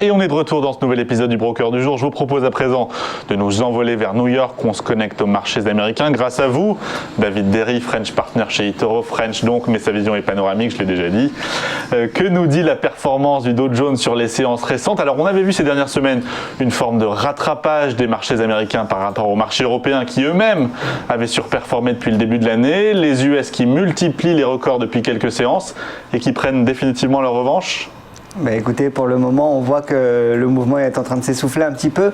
Et on est de retour dans ce nouvel épisode du Broker du jour. Je vous propose à présent de nous envoler vers New York. On se connecte aux marchés américains grâce à vous. David Derry, French Partner chez eToro, French donc, mais sa vision est panoramique, je l'ai déjà dit. Que nous dit la performance du Dow Jones sur les séances récentes? Alors on avait vu ces dernières semaines une forme de rattrapage des marchés américains par rapport aux marchés européens qui eux-mêmes avaient surperformé depuis le début de l'année. Les US qui multiplient les records depuis quelques séances et qui prennent définitivement leur revanche. Écoutez, pour le moment, on voit que le mouvement est en train de s'essouffler un petit peu.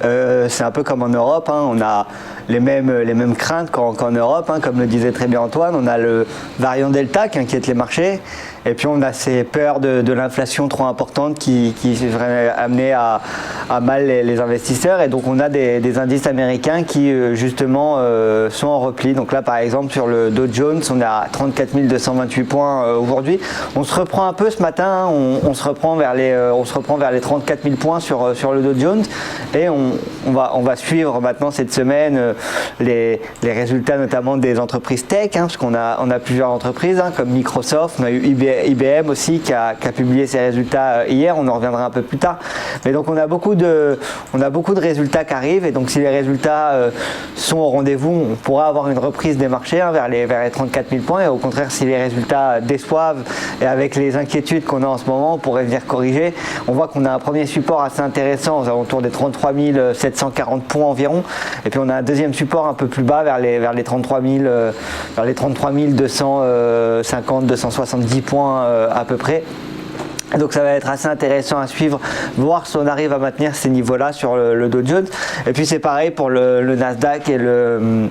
C'est un peu comme en Europe, hein. On a les mêmes craintes qu'en Europe, hein. Comme le disait très bien Antoine. On a le variant Delta qui inquiète les marchés. Et puis on a ces peurs de l'inflation trop importante qui devraient amener à mal les investisseurs. Et donc on a des indices américains qui justement sont en repli. Donc là par exemple sur le Dow Jones, on est à 34 228 points aujourd'hui. On se reprend un peu ce matin, hein. On se reprend vers les 34 000 points sur le Dow Jones. Et on va suivre maintenant cette semaine les résultats notamment des entreprises tech, hein, parce qu'on a plusieurs entreprises, hein, comme Microsoft, on a eu IBM aussi qui a publié ses résultats hier, on en reviendra un peu plus tard. Mais donc on a beaucoup de résultats qui arrivent, et donc si les résultats sont au rendez-vous, on pourra avoir une reprise des marchés, hein, vers les 34 000 points, et au contraire si les résultats déçoivent et avec les inquiétudes qu'on a en ce moment, on pourrait venir corriger. On voit qu'on a un premier support assez intéressant aux alentours des 33 740 points environ, et puis on a un deuxième support un peu plus bas vers les 33 250, 270 points à peu près. Donc ça va être assez intéressant à suivre, voir si on arrive à maintenir ces niveaux-là sur le Dow Jones. Et puis c'est pareil pour le Nasdaq et le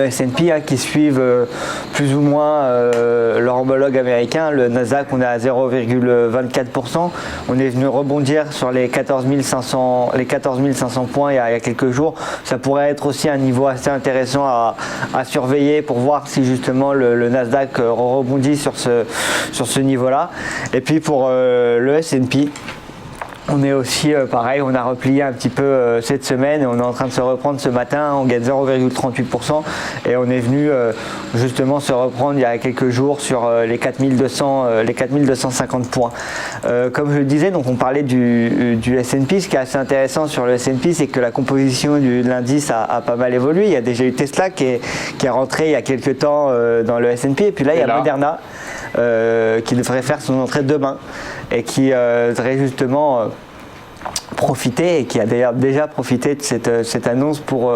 S&P, hein, qui suivent plus ou moins leur homologue américain. Le Nasdaq, on est à 0,24%. On est venu rebondir sur les 14 500 points il y a quelques jours. Ça pourrait être aussi un niveau assez intéressant à surveiller pour voir si justement le Nasdaq rebondit sur ce niveau-là. Et puis pour le S&P, on est aussi pareil, on a replié un petit peu cette semaine et on est en train de se reprendre ce matin, on gagne 0,38% et on est venu justement se reprendre il y a quelques jours sur les 4250 points. Comme je le disais, donc on parlait du S&P. Ce qui est assez intéressant sur le S&P, c'est que la composition de l'indice a pas mal évolué. Il y a déjà eu Tesla qui est rentré il y a quelques temps dans le S&P, et puis là il y a Moderna qui devrait faire son entrée demain et qui devrait justement profiter, et qui a d'ailleurs déjà profité de cette annonce pour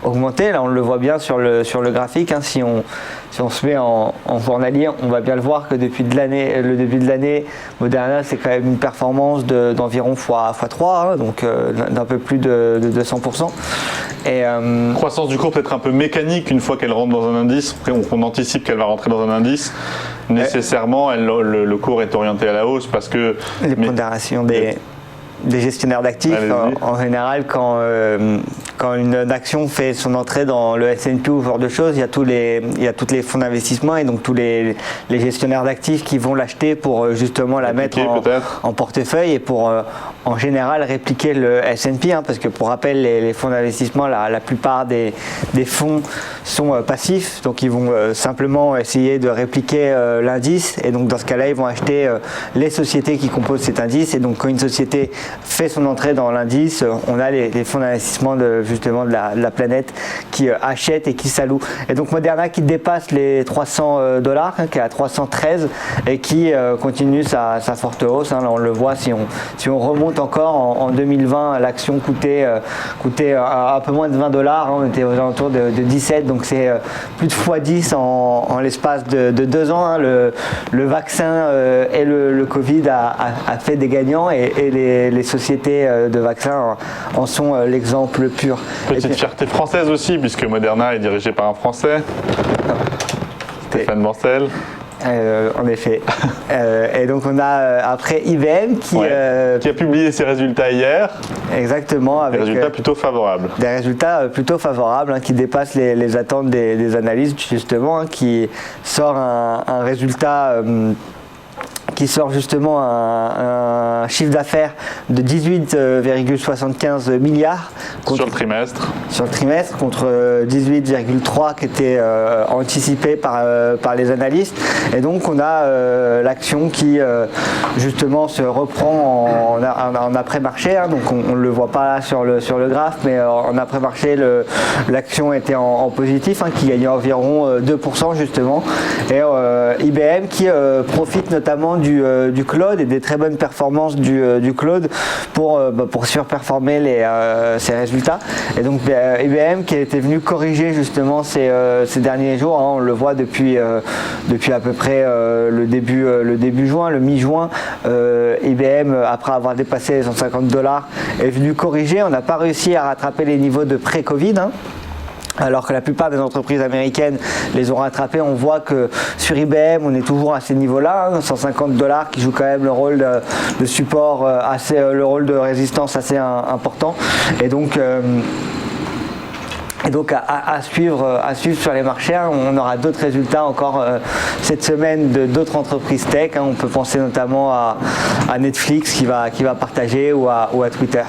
augmenter. Là on le voit bien sur le graphique, hein. Si on se met en journalier, on va bien le voir que depuis le début de l'année, Moderna c'est quand même une performance d'environ x3, hein, donc d'un peu plus de 200%. Et, croissance du cours peut-être un peu mécanique une fois qu'elle rentre dans un indice. Après on anticipe qu'elle va rentrer dans un indice. Nécessairement le cours est orienté à la hausse parce que les pondérations des gestionnaires d'actifs, en général, quand une action fait son entrée dans le S&P ou ce genre de choses, il y a tous les fonds d'investissement et donc tous les gestionnaires d'actifs qui vont l'acheter pour justement la mettre en portefeuille et pour en général répliquer le S&P, hein, parce que pour rappel, les fonds d'investissement, la plupart des fonds sont passifs, donc ils vont simplement essayer de répliquer l'indice, et donc dans ce cas-là, ils vont acheter les sociétés qui composent cet indice. Et donc quand une société fait son entrée dans l'indice, on a les fonds d'investissement de la planète qui achètent et qui s'allouent. Et donc Moderna qui dépasse les $300, hein, qui est à 313 et qui continue sa forte hausse, hein. Là on le voit, si on remonte encore en 2020, l'action coûtait un peu moins de $20, hein, on était aux alentours de 17, donc c'est plus de x10 en l'espace de 2 ans, hein. Le vaccin et le Covid a fait des gagnants, et les sociétés de vaccins en sont l'exemple pur. Petite fierté française aussi, puisque Moderna est dirigé par un Français, Stéphane Bancel. En effet. Et donc on a après IBM qui a publié ses résultats hier. Exactement. Avec des résultats plutôt favorables. Des résultats plutôt favorables, hein, qui dépassent les attentes des analystes justement, hein, qui sort un résultat qui sort justement un chiffre d'affaires de 18,75 milliards sur le trimestre. Sur le trimestre, contre 18,3 qui était anticipé par les analystes. Et donc on a l'action qui justement se reprend en après-marché, hein, donc on ne le voit pas là sur le graphe, mais en après-marché l'action était en positif, hein, qui gagnait environ 2% justement. Et IBM qui profite notamment du cloud et des très bonnes performances du cloud pour surperformer ses résultats. Et donc IBM qui était venu corriger justement ces derniers jours, hein, on le voit depuis à peu près le début juin, le mi-juin, IBM, après avoir dépassé les $150, est venu corriger. On n'a pas réussi à rattraper les niveaux de pré-Covid, hein, alors que la plupart des entreprises américaines les ont rattrapés. On voit que sur IBM, on est toujours à ces niveaux-là, hein, $150 qui joue quand même le rôle de support, le rôle de résistance assez important. Et donc à suivre sur les marchés, hein. On aura d'autres résultats encore cette semaine d'autres entreprises tech, hein. On peut penser notamment à Netflix qui va partager ou à Twitter.